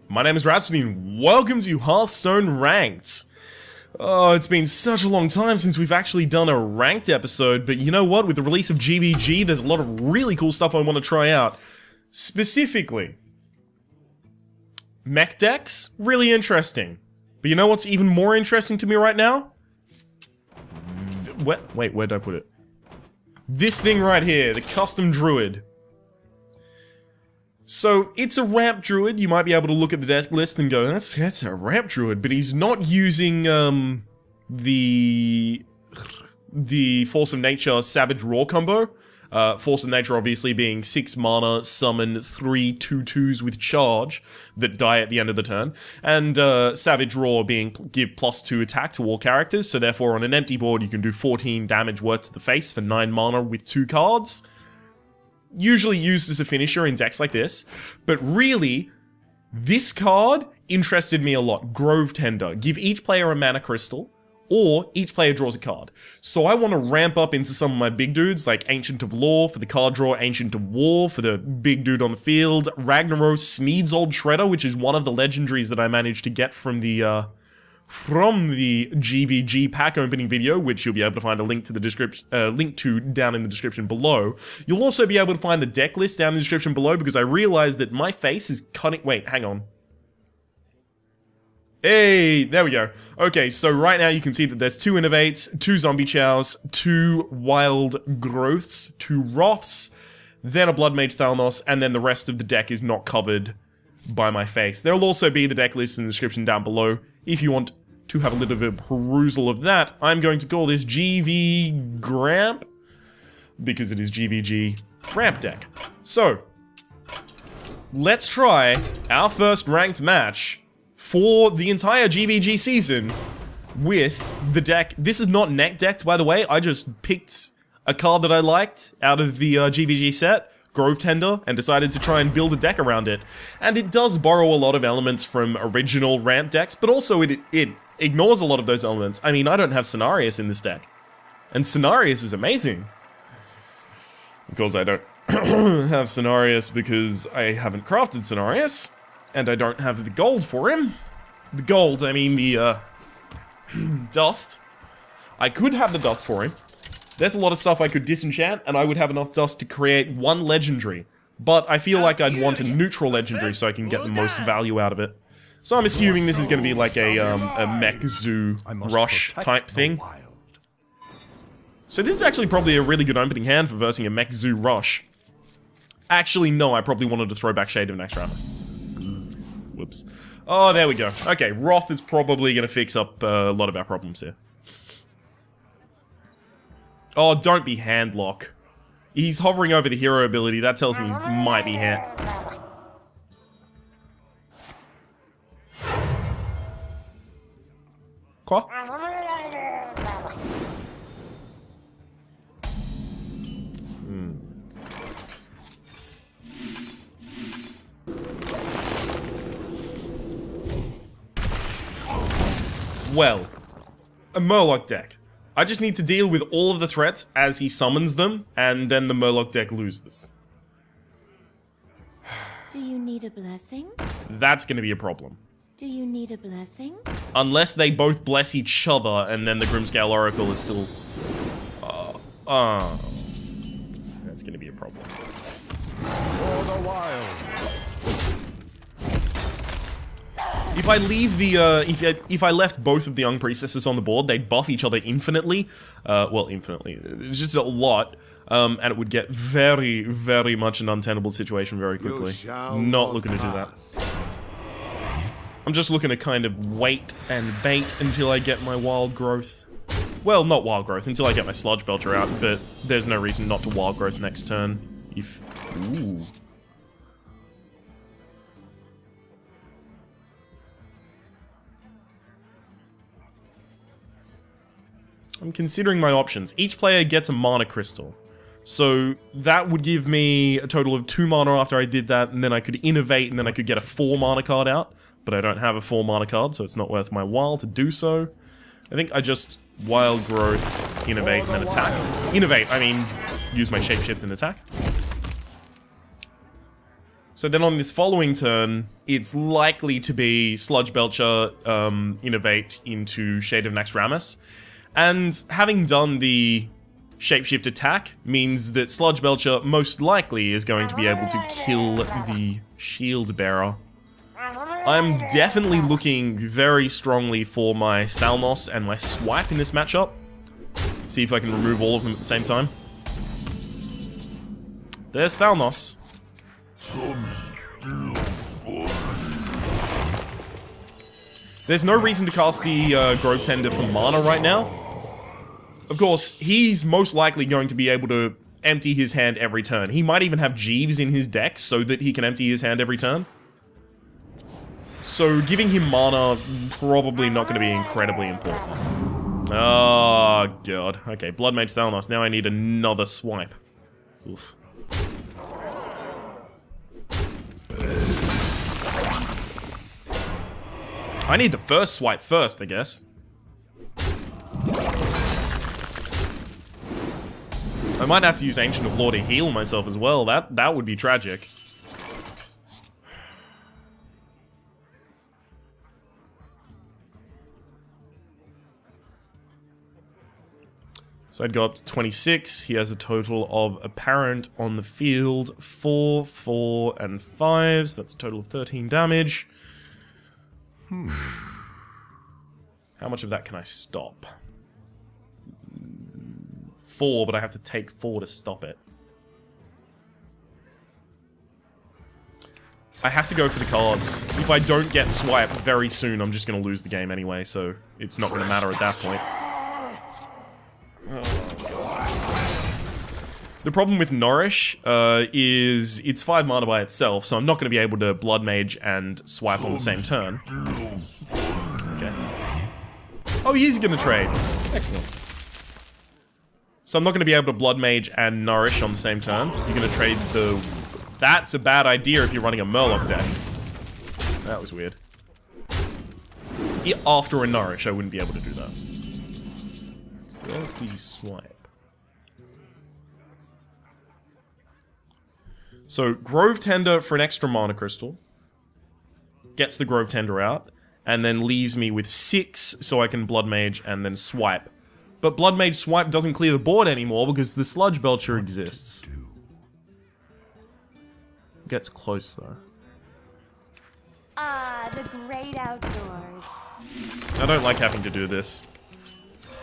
My name is Rhapsody and welcome to Hearthstone Ranked. Oh, it's been such a long time since we've actually done a ranked episode, but you know what? With the release of GVG, there's a lot of really cool stuff I want to try out. Specifically, mech decks, really interesting. But you know what's even more interesting to me right now? Wait, where'd I put it? This thing right here, the Custom Druid. So, it's a ramp druid. You might be able to look at the deck list and go, that's a ramp druid, but he's not using, the Force of Nature Savage Roar combo. Force of Nature obviously being 6 mana, summon 3 2/2s with charge that die at the end of the turn, and Savage Roar being give +2 attack to all characters, so therefore on an empty board you can do 14 damage worth to the face for 9 mana with 2 cards. Usually used as a finisher in decks like this, but really, this card interested me a lot. Grove Tender. Give each player a mana crystal, or each player draws a card. So I want to ramp up into some of my big dudes, like Ancient of Lore for the card draw, Ancient of War for the big dude on the field, Ragnaros Sneed's Old Shredder, which is one of the legendaries that I managed to get from the GVG pack opening video, which you'll be able to find a link to the description, down in the description below. You'll also be able to find the deck list down in the description below, because I realized that my face is cutting. Wait, hang on. Hey, there we go. Okay, so right now you can see that there's 2 Innovates, 2 Zombie Chows, 2 Wild Growths, 2 Wraths, then a Blood Mage Thalnos, and then the rest of the deck is not covered by my face. There'll also be the deck list in the description down below if you want to have a little bit of a perusal of that. I'm going to call this GV Gramp, because it is GVG Gramp deck. So, let's try our first ranked match for the entire GVG season with the deck. This is not net decked, by the way. I just picked a card that I liked out of the GVG set, Grove Tender, and decided to try and build a deck around it. And it does borrow a lot of elements from original ramp decks, but also it ignores a lot of those elements. I mean, I don't have Cenarius in this deck. And Cenarius is amazing. Of course, I don't have Cenarius because I haven't crafted Cenarius. And I don't have the gold for him. The gold, I mean the, dust. I could have the dust for him. There's a lot of stuff I could disenchant, and I would have enough dust to create 1 legendary. But I feel like I'd want a neutral legendary so I can get the most value out of it. So I'm assuming this is going to be like a mech zoo rush type thing. So this is actually probably a really good opening hand for versing a mech zoo rush. Actually, no, I probably wanted to throw back Shade of Naxxramas. Whoops. Oh, there we go. Okay, Wrath is probably going to fix up a lot of our problems here. Oh, don't be Handlock. He's hovering over the hero ability. That tells me he might be hand. Quoi? Well, a Murloc deck. I just need to deal with all of the threats as he summons them, and then the Murloc deck loses. Do you need a blessing? That's gonna be a problem. Do you need a blessing? Unless they both bless each other, and then the Grimscale Oracle is still... that's gonna be a problem. For the wild. If I leave the, if I left both of the Young Priestesses on the board, they'd buff each other infinitely. Well, infinitely. It's just a lot. And it would get very, very much an untenable situation very quickly. Not looking to do that. I'm just looking to kind of wait and bait until I get my Wild Growth. Well, not Wild Growth, until I get my Sludge Belcher out, but there's no reason not to Wild Growth next turn. If... Ooh. I'm considering my options. Each player gets a mana crystal. So that would give me a total of 2 mana after I did that, and then I could innovate, and then I could get a 4 mana card out. But I don't have a 4 mana card, so it's not worth my while to do so. I think I just Wild Growth, Innovate, and then attack. Innovate, I mean, use my Shapeshift and attack. So then on this following turn, it's likely to be Sludge Belcher innovate into Shade of Naxxramas. And having done the Shapeshift attack means that Sludge Belcher most likely is going to be able to kill the Shield Bearer. I'm definitely looking very strongly for my Thalnos and my Swipe in this matchup. See if I can remove all of them at the same time. There's Thalnos. There's no reason to cast the Grove Tender for mana right now. Of course, he's most likely going to be able to empty his hand every turn. He might even have Jeeves in his deck so that he can empty his hand every turn. So giving him mana, probably not going to be incredibly important. Oh, God. Okay, Blood Mage Thalnos. Now I need another swipe. Oof. I need the first swipe first, I guess. I might have to use Ancient of Law to heal myself as well. That would be tragic. So I'd go up to 26. He has a total of apparent on the field 4, 4, and 5. So that's a total of 13 damage. How much of that can I stop? 4, but I have to take 4 to stop it. I have to go for the cards. If I don't get Swipe very soon, I'm just going to lose the game anyway, so it's not going to matter at that point. Oh, God. The problem with Nourish is it's 5 mana by itself, so I'm not going to be able to Blood Mage and Swipe on the same turn. Okay. Oh, he is going to trade. Excellent. So I'm not going to be able to Blood Mage and Nourish on the same turn. You're going to trade the... That's a bad idea if you're running a Murloc deck. That was weird. After a Nourish, I wouldn't be able to do that. So there's the Swipe. So, Grove Tender for an extra Mana Crystal. Gets the Grove Tender out. And then leaves me with 6, so I can Blood Mage and then Swipe. But Blood Mage Swipe doesn't clear the board anymore because the Sludge Belcher exists. Gets close, though. Ah, the great outdoors. I don't like having to do this.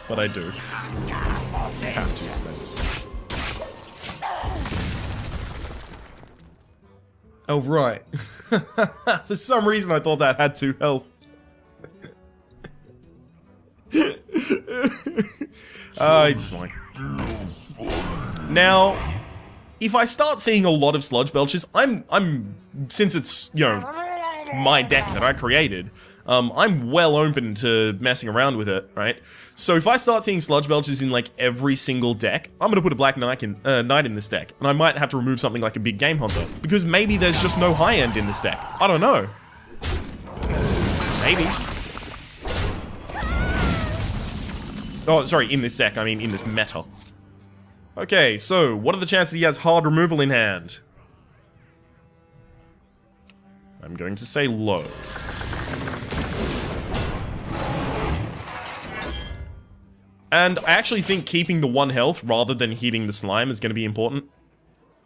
But I do. I have to, thanks. Oh, right. For some reason, I thought that had 2 health. It's fine. Now, if I start seeing a lot of Sludge Belchers, since it's, you know, my deck that I created, I'm well open to messing around with it, right? So if I start seeing Sludge Belchers in, like, every single deck, I'm gonna put a Black Knight in this deck, and I might have to remove something like a Big Game Hunter, because maybe there's just no high end in this deck. I don't know. Maybe. Oh, sorry, in this deck, I mean in this meta. Okay, so, what are the chances he has hard removal in hand? I'm going to say low. And I actually think keeping the 1 health rather than hitting the slime is going to be important.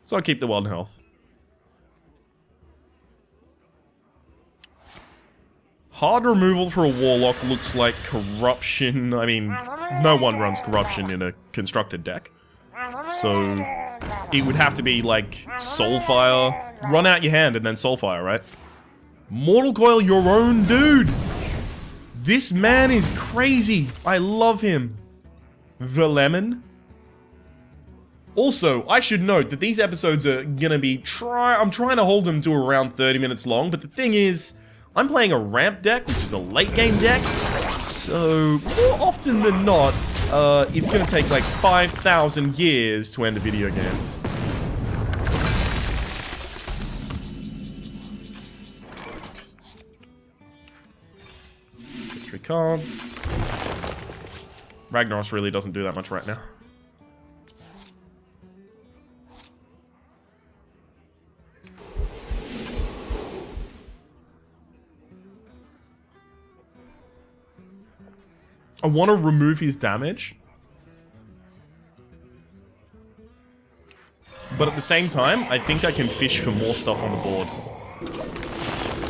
So I'll keep the 1 health. Hard removal for a Warlock looks like corruption. I mean, no one runs corruption in a constructed deck. So it would have to be like Soulfire. Run out your hand and then Soulfire, right? Mortal Coil, your own dude! This man is crazy. I love him. The Lemon. Also, I should note that these episodes are gonna be I'm trying to hold them to around 30 minutes long, but the thing is, I'm playing a ramp deck, which is a late game deck, so more often than not, it's gonna take like 5,000 years to end a video game. Victory cards. Ragnaros really doesn't do that much right now. I want to remove his damage. But at the same time, I think I can fish for more stuff on the board.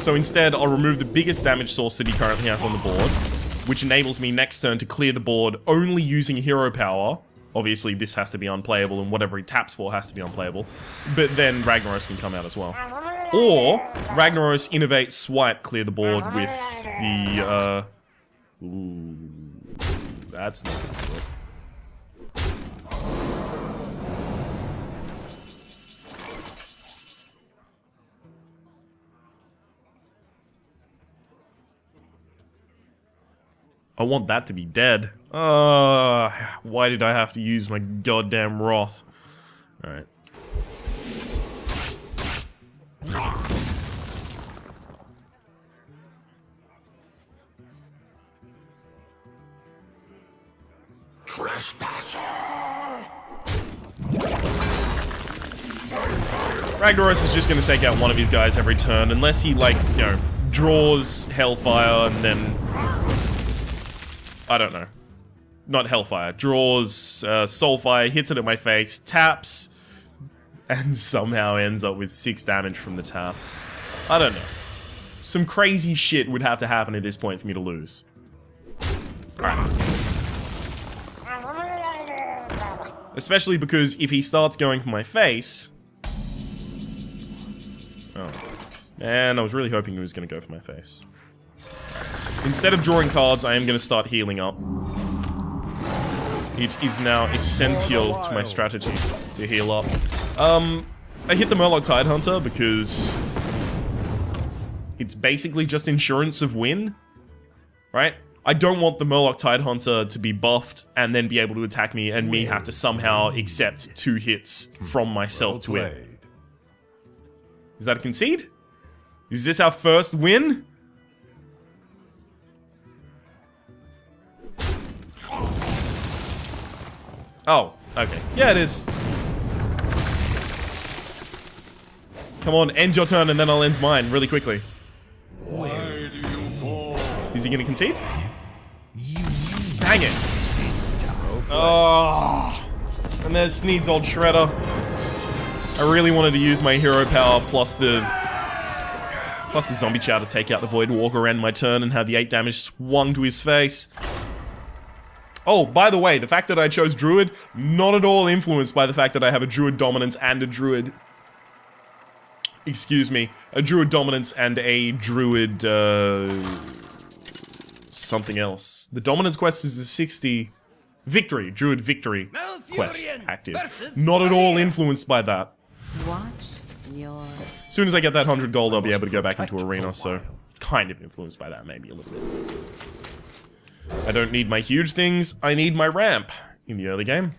So instead, I'll remove the biggest damage source that he currently has on the board, which enables me next turn to clear the board only using hero power. Obviously, this has to be unplayable, and whatever he taps for has to be unplayable. But then Ragnaros can come out as well. Or, Ragnaros, Innovate, Swipe, clear the board with the, Ooh, that's not good. I want that to be dead. Why did I have to use my goddamn Wrath? Alright. Ragnaros is just going to take out one of his guys every turn, unless he, like, you know, draws Hellfire and then... I don't know. Not Hellfire. Draws Soulfire, hits it at my face, taps, and somehow ends up with 6 damage from the tap. I don't know. Some crazy shit would have to happen at this point for me to lose. Alright. Especially because if he starts going for my face... Oh. Man, I was really hoping he was going to go for my face. Instead of drawing cards, I am going to start healing up. It is now essential to my strategy to heal up. I hit the Murloc Tidehunter because it's basically just insurance of win, right? I don't want the Murloc Tidehunter to be buffed and then be able to attack me and me have to somehow accept 2 hits from myself to win. Is that a concede? Is this our first win? Oh, okay. Yeah, it is. Come on, end your turn and then I'll end mine really quickly. Why do you fall? Is he gonna concede? Dang it. Oh. And there's Sneed's old Shredder. I really wanted to use my hero power plus the zombie chow to take out the Void Walker and my turn and have the 8 damage swung to his face. Oh, by the way, the fact that I chose Druid, not at all influenced by the fact that I have a Druid Dominance and a Druid... Excuse me, a Druid Dominance and a Druid, something else. The Dominance quest is a 60... Victory, Druid Victory quest active. Not at all influenced by that. Watch your... As soon as I get that 100 gold, I'll be able to go back into Arena, so... Kind of influenced by that, maybe a little bit. I don't need my huge things, I need my ramp in the early game.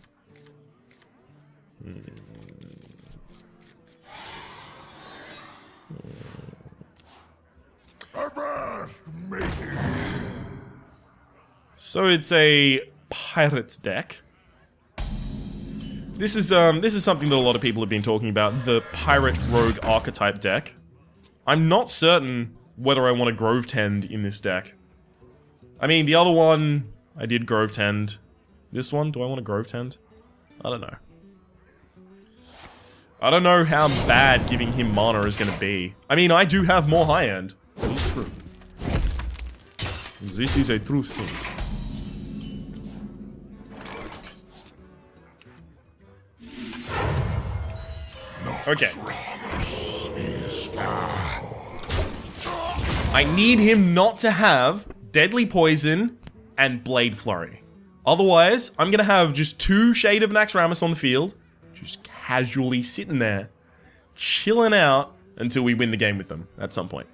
So it's a pirates deck. This is something that a lot of people have been talking about, the pirate rogue archetype deck. I'm not certain whether I want to Grove Tend in this deck. I mean, the other one, I did Grove Tend. This one, do I want to Grove Tend? I don't know. I don't know how bad giving him mana is going to be. I mean, I do have more high end. That is true. This is a true thing. Okay. I need him not to have Deadly Poison and Blade Flurry. Otherwise, I'm gonna have just 2 Shade of Naxxramas on the field, just casually sitting there, chilling out until we win the game with them at some point.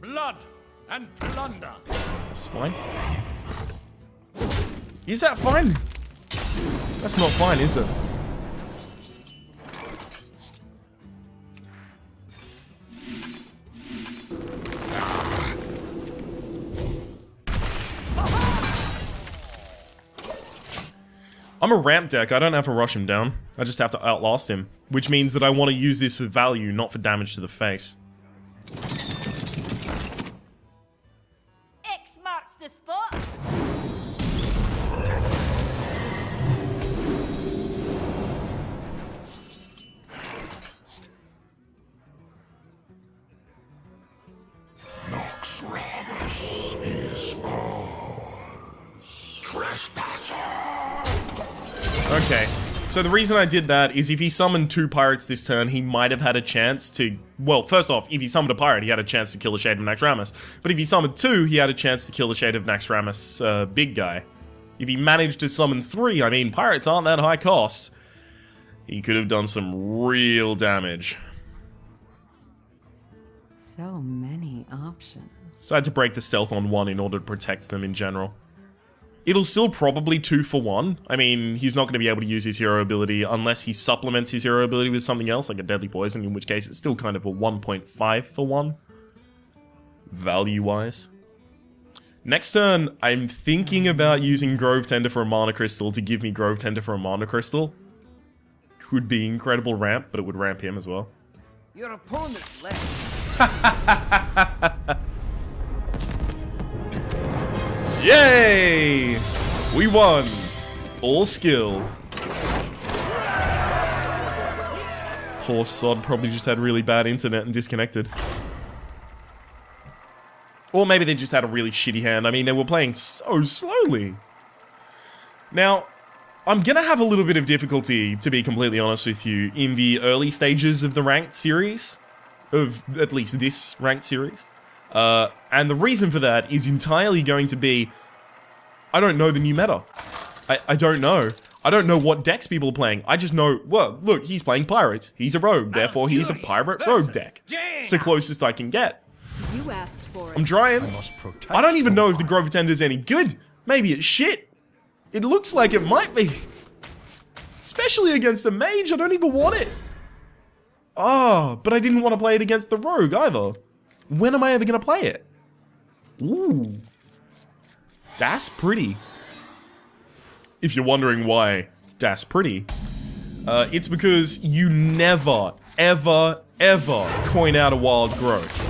Blood and plunder. That's fine. Is that fine? That's not fine, is it? I'm a ramp deck, I don't have to rush him down. I just have to outlast him. Which means that I want to use this for value, not for damage to the face. Okay. So the reason I did that is if he summoned 2 pirates this turn, he might have had a chance to... Well, first off, if he summoned a pirate, he had a chance to kill the Shade of Naxxramas. But if he summoned 2, he had a chance to kill the Shade of Naxxramas big guy. If he managed to summon 3, I mean, pirates aren't that high cost. He could have done some real damage. So many options. So I had to break the stealth on 1 in order to protect them in general. It'll still probably 2 for 1. I mean, he's not going to be able to use his hero ability unless he supplements his hero ability with something else, like a deadly poison, in which case it's still kind of a 1.5 for 1. Value-wise. Next turn, I'm thinking about using Grove Tender for a Mana Crystal to give me Grove Tender for a Mana Crystal. Would be incredible ramp, but it would ramp him as well. Your opponent's left. Yay! We won! All skill. Poor sod probably just had really bad internet and disconnected. Or maybe they just had a really shitty hand. I mean, they were playing so slowly. Now, I'm gonna have a little bit of difficulty, to be completely honest with you, in the early stages of the ranked series. Of at least this ranked series. And the reason for that is entirely going to be... I don't know the new meta. I don't know. I don't know what decks people are playing. I just know, well, look, he's playing pirates. He's a rogue, therefore he's a pirate rogue deck. It's the closest I can get. You asked for it. I'm trying. I don't even know if the Grove Tender's any good. Maybe it's shit. It looks like it might be. Especially against a mage, I don't even want it. Oh, but I didn't want to play it against the rogue either. When am I ever going to play it? Ooh. That's pretty. If you're wondering why that's pretty, it's because you never, ever, ever coin out a wild growth.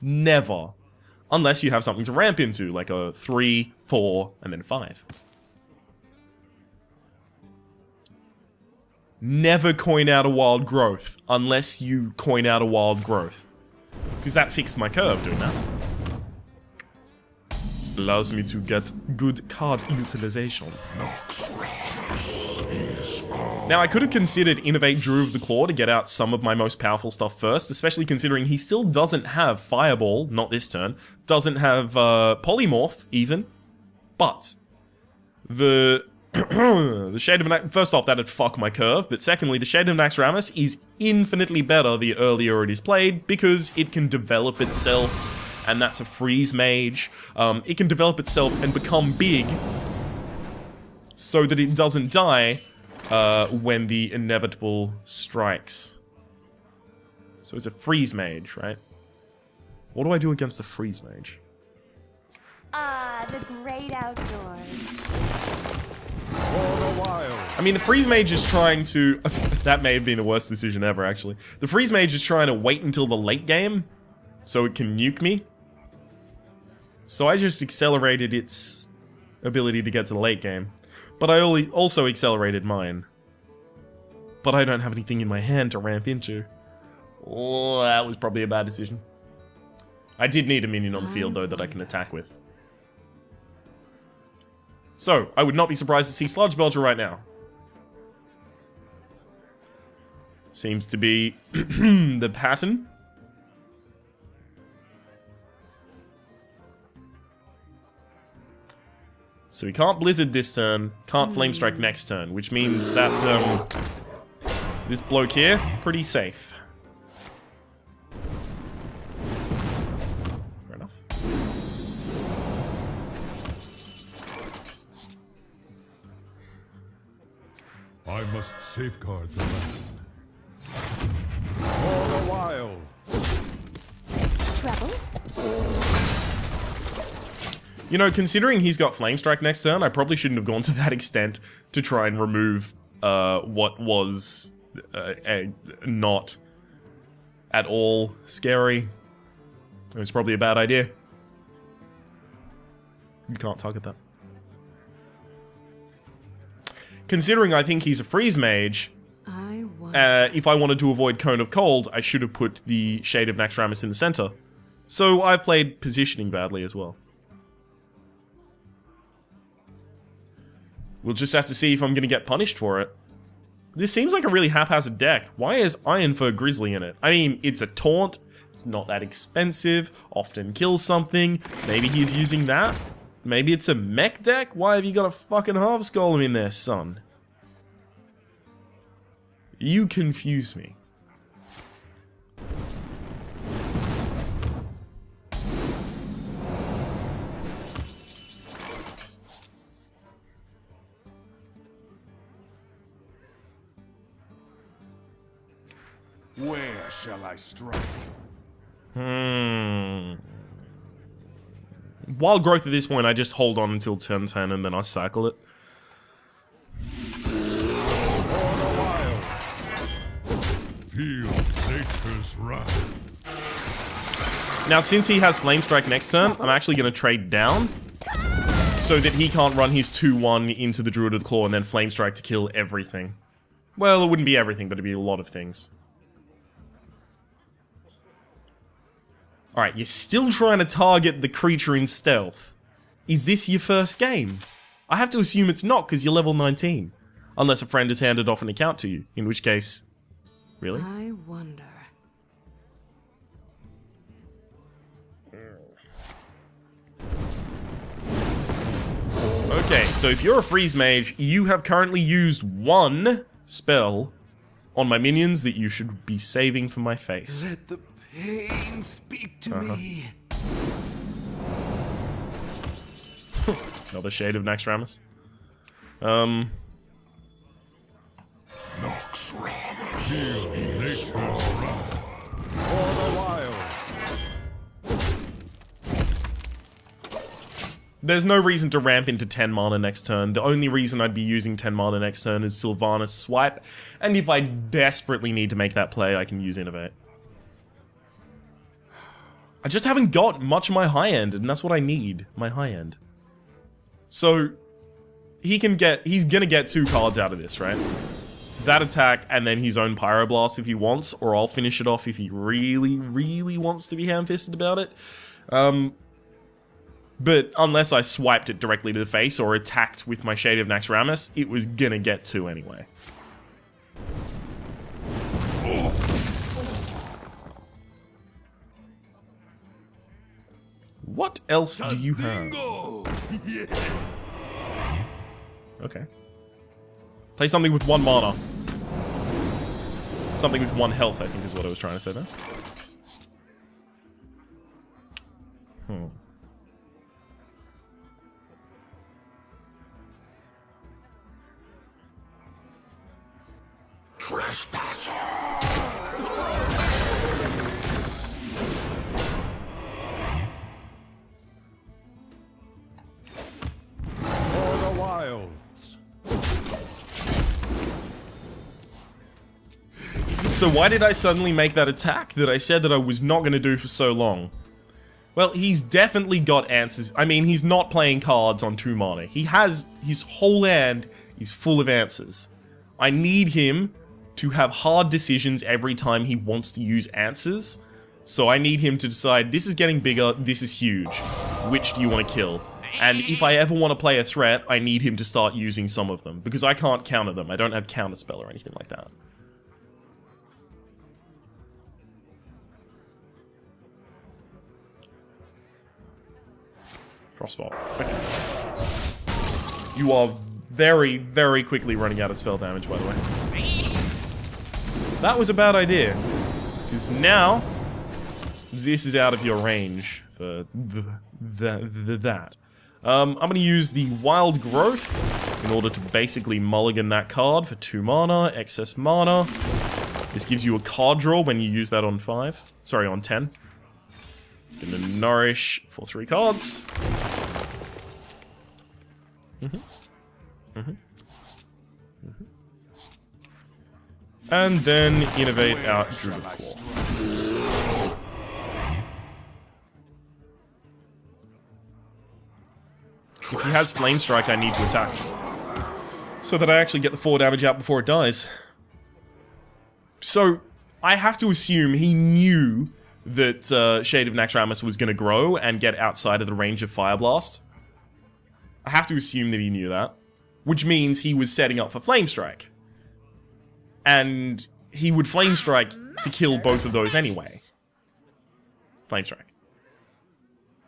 Never. Unless you have something to ramp into, like a 3, 4, and then 5. Never coin out a wild growth, unless you coin out a wild growth. Because that fixed my curve doing that. Allows me to get good card utilization. Now, I could have considered Innovate Drew of the Claw to get out some of my most powerful stuff first, especially considering he still doesn't have Fireball, not this turn, doesn't have Polymorph, even, but the Shade of first off, that'd fuck my curve, but secondly, the Shade of Naxxramas is infinitely better the earlier it is played, because it can develop itself, and that's a freeze mage. It can develop itself and become big, so that it doesn't die when the inevitable strikes. So it's a freeze mage, right? What do I do against a freeze mage? Ah, the great outdoors. I mean, the freeze mage is trying to... that may have been the worst decision ever, actually. The freeze mage is trying to wait until the late game, so it can nuke me. So I just accelerated its ability to get to the late game. But I also accelerated mine. But I don't have anything in my hand to ramp into. Oh, that was probably a bad decision. I did need a minion on the field, though, that I can attack with. So, I would not be surprised to see Sludge Belcher right now. Seems to be the pattern. So we can't Blizzard this turn, can't Flame Strike next turn, which means that this bloke here, pretty safe. Fair enough. I must safeguard the land. For the wild. Trouble? You know, considering he's got Flame Strike next turn, I probably shouldn't have gone to that extent to try and remove what was not at all scary. It was probably a bad idea. You can't target that. Considering I think he's a freeze mage, if I wanted to avoid Cone of Cold, I should have put the Shade of Naxxramas in the center. So I played positioning badly as well. We'll just have to see if I'm going to get punished for it. This seems like a really haphazard deck. Why is Iron Fur Grizzly in it? I mean, it's a taunt. It's not that expensive. Often kills something. Maybe he's using that. Maybe it's a mech deck? Why have you got a fucking Harvest Golem in there, son? You confuse me. Where shall I strike? Wild Growth at this point, I just hold on until turn 10 and then I cycle it. Feel nature's wrath. Now, since he has Flame Strike next turn, I'm actually going to trade down so that he can't run his 2-1 into the Druid of the Claw and then Flame Strike to kill everything. Well, it wouldn't be everything, but it'd be a lot of things. Alright, you're still trying to target the creature in stealth. Is this your first game? I have to assume it's not, because you're level 19. Unless a friend has handed off an account to you, in which case... Really? I wonder. Okay, so if you're a freeze mage, you have currently used one spell on my minions that you should be saving for my face. Let the pain speak to me. Another shade of Naxxramas. Feel nature's wrath. For the wild. There's no reason to ramp into 10 mana next turn. The only reason I'd be using 10 mana next turn is Sylvanas Swipe, and if I desperately need to make that play, I can use Innovate. I just haven't got much of my high end, and that's what I need, my high end. So, he's gonna get 2 cards out of this, right? That attack, and then his own Pyroblast if he wants, or I'll finish it off if he really, really wants to be ham-fisted about it. But unless I swiped it directly to the face or attacked with my Shade of Naxxramas, it was gonna get 2 anyway. What else do you have? Yes. Okay. Play something with 1 mana. Something with 1 health, I think is what I was trying to say there. For the wilds. So why did I suddenly make that attack that I said that I was not going to do for so long? Well, he's definitely got answers. I mean, he's not playing cards on 2 mana. He has his whole hand is full of answers. I need him to have hard decisions every time he wants to use answers. So I need him to decide, this is getting bigger, this is huge. Which do you want to kill? And if I ever want to play a threat, I need him to start using some of them. Because I can't counter them. I don't have counterspell or anything like that. Frostbolt. Okay. You are very, very quickly running out of spell damage, by the way. That was a bad idea. Because now, this is out of your range for that. I'm going to use the Wild Growth in order to basically mulligan that card for 2 mana, excess mana. This gives you a card draw when you use that on 5. Sorry, on 10. Gonna nourish for 3 cards. And then innovate out Druid of Claw. If he has Flame Strike, I need to attack. So that I actually get the 4 damage out before it dies. So, I have to assume he knew that Shade of Naxxramas was going to grow and get outside of the range of Fire Blast. I have to assume that he knew that. which means he was setting up for Flame Strike. And he would Flame Strike to kill both of those anyway. Flame Strike.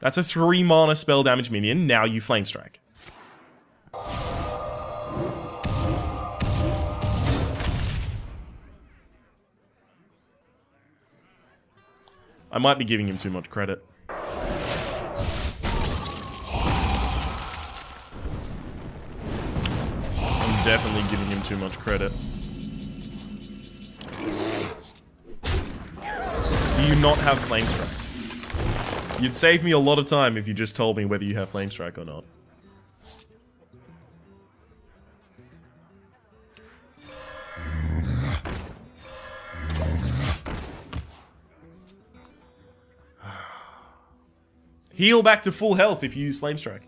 That's a 3 mana spell damage minion, now you Flame Strike. I might be giving him too much credit. I'm definitely giving him too much credit. Do you not have Flame Strike? You'd save me a lot of time if you just told me whether you have Flame Strike or not. Heal back to full health if you use Flame Strike.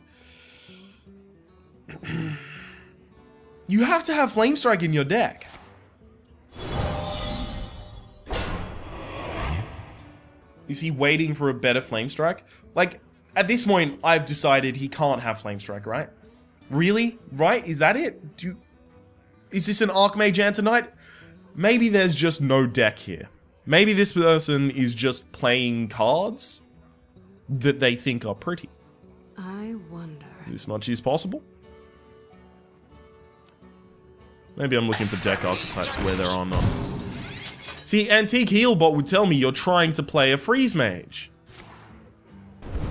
You have to have Flame Strike in your deck. Is he waiting for a better Flame Strike? Like, at this point, I've decided he can't have Flame Strike, right? Really? Right? Is that it? Is this an Archmage Antonite? Maybe there's just no deck here. Maybe this person is just playing cards that they think are pretty. I wonder. This much is possible. Maybe I'm looking for deck archetypes where there are none. See, Antique Healbot would tell me you're trying to play a Freeze Mage.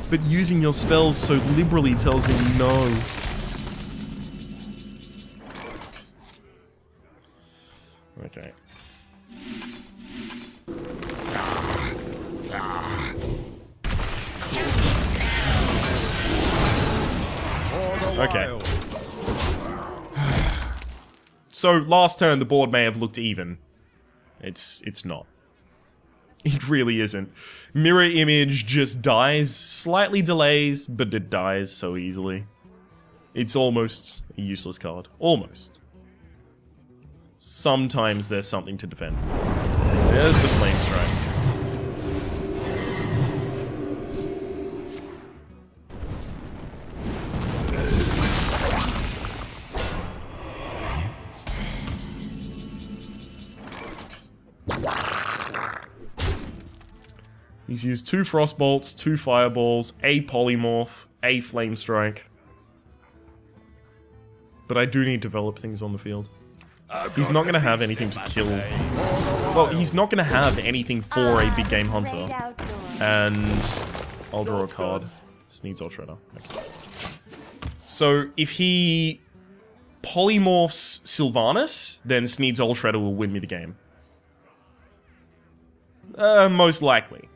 But using your spells so liberally tells me no. Okay. Okay. So, last turn the board may have looked even. It's not. It really isn't. Mirror Image just dies, slightly delays, but it dies so easily. It's almost a useless card. Almost. Sometimes there's something to defend. There's the Flame Strike. He's used 2 Frostbolts, 2 Fireballs, a Polymorph, a Flame Strike. But I do need to develop things on the field. He's not going to have anything to kill. Well, he's not going to have anything for a big game hunter. And I'll draw a card. Sneeds or Shredder. Okay. So if he polymorphs Sylvanas, then Sneeds Old Shredder will win me the game. Most likely.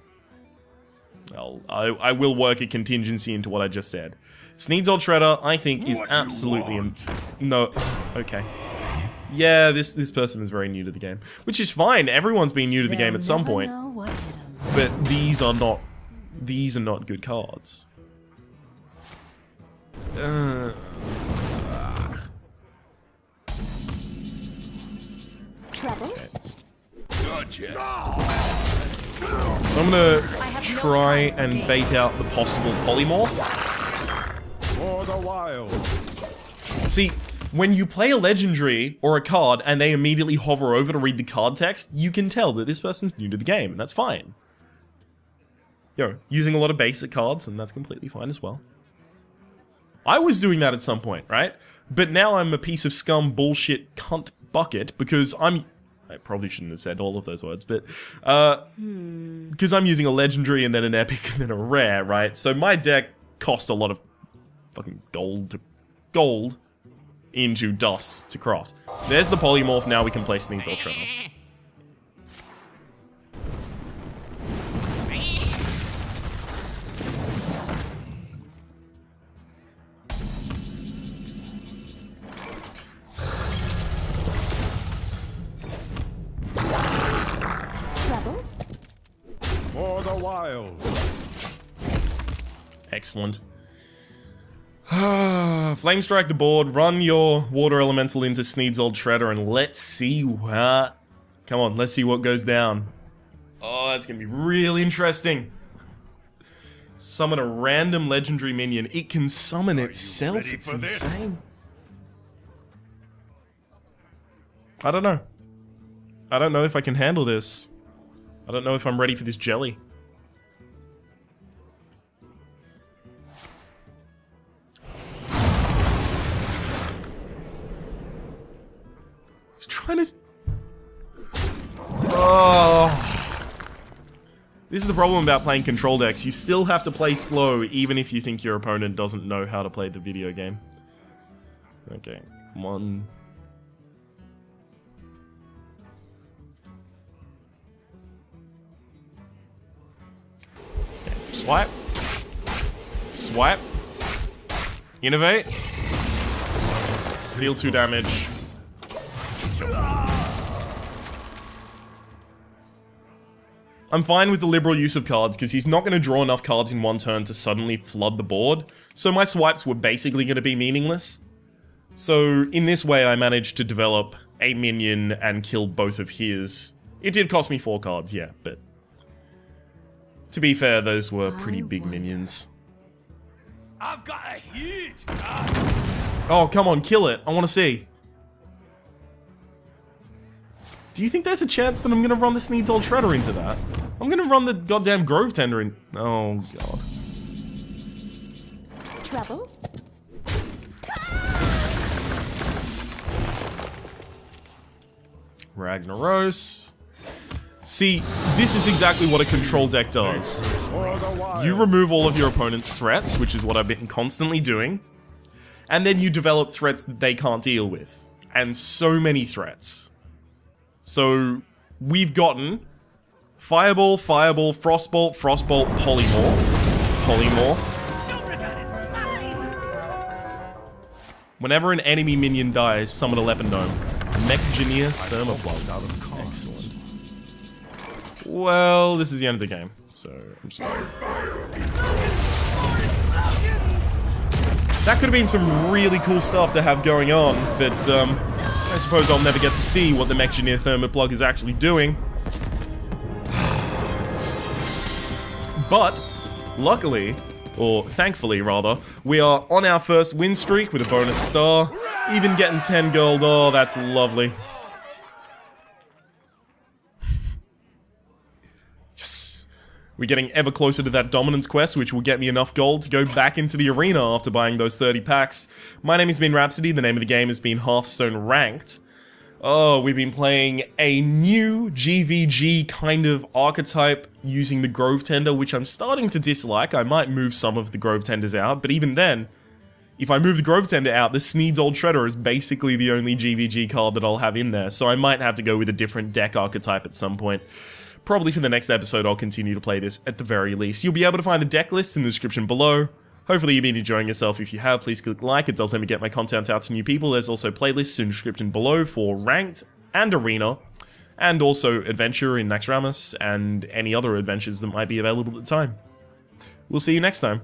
Well, I will work a contingency into what I just said. Sneeds Old Shredder, I think, is absolutely... No. Okay. Yeah, this person is very new to the game. Which is fine. Everyone's been new to the game at some point. But these are not good cards. Trouble? Okay. Gotcha. So I'm gonna try and bait out the possible polymorph. For the wild. See, when you play a legendary or a card and they immediately hover over to read the card text, you can tell that this person's new to the game, and that's fine. Using a lot of basic cards, and that's completely fine as well. I was doing that at some point, right? But now I'm a piece of scum bullshit cunt bucket because I probably shouldn't have said all of those words, but because I'm using a legendary and then an epic and then a rare, right? So my deck cost a lot of fucking gold into dust to craft. There's the polymorph. Now we can play Sneeds Ultra. For the wild. Excellent. Flame Strike the board, run your Water Elemental into Sneeds Old Shredder, and let's see what... Come on, let's see what goes down. Oh, that's gonna be really interesting. Summon a random legendary minion. It can summon itself. It's insane. I don't know. I don't know if I can handle this. I don't know if I'm ready for this jelly. It's trying to... Oh. This is the problem about playing control decks. You still have to play slow, even if you think your opponent doesn't know how to play the video game. Okay, one... Swipe. Swipe. Innovate. Deal 2 damage. I'm fine with the liberal use of cards, because he's not going to draw enough cards in one turn to suddenly flood the board, so my swipes were basically going to be meaningless. So, in this way I managed to develop a minion and kill both of his. It did cost me 4 cards, yeah, but... to be fair, those were pretty big minions. I've got a hit. Oh, come on, kill it. I want to see. Do you think there's a chance that I'm going to run the Sneed's Old Shredder into that? I'm going to run the goddamn Grove Tender in... Oh, God. Trouble? Ragnaros. See, this is exactly what a control deck does. You remove all of your opponent's threats, which is what I've been constantly doing, and then you develop threats that they can't deal with. And so many threats. So, we've gotten Fireball, Fireball, Frostbolt, Frostbolt, Polymorph, Polymorph. Whenever an enemy minion dies, summon a Lepidome. Mechgineer, Thermoplug. Excellent. Well, this is the end of the game, so I'm sorry. That could have been some really cool stuff to have going on, but I suppose I'll never get to see what the Mechgineer Thermoplug is actually doing. But, luckily, or thankfully rather, we are on our first win streak with a bonus star. Even getting 10 gold, oh, that's lovely. Yes. We're getting ever closer to that dominance quest, which will get me enough gold to go back into the arena after buying those 30 packs. My name has been Rhapsody, the name of the game has been Hearthstone Ranked. Oh, we've been playing a new GVG kind of archetype using the Grove Tender, which I'm starting to dislike. I might move some of the Grove Tenders out, but even then, if I move the Grove Tender out, the Sneed's Old Shredder is basically the only GVG card that I'll have in there, so I might have to go with a different deck archetype at some point. Probably for the next episode, I'll continue to play this at the very least. You'll be able to find the deck lists in the description below. Hopefully you've been enjoying yourself. If you have, please click like. It does help me get my content out to new people. There's also playlists in the description below for Ranked and Arena, and also Adventure in Naxxramas, and any other adventures that might be available at the time. We'll see you next time.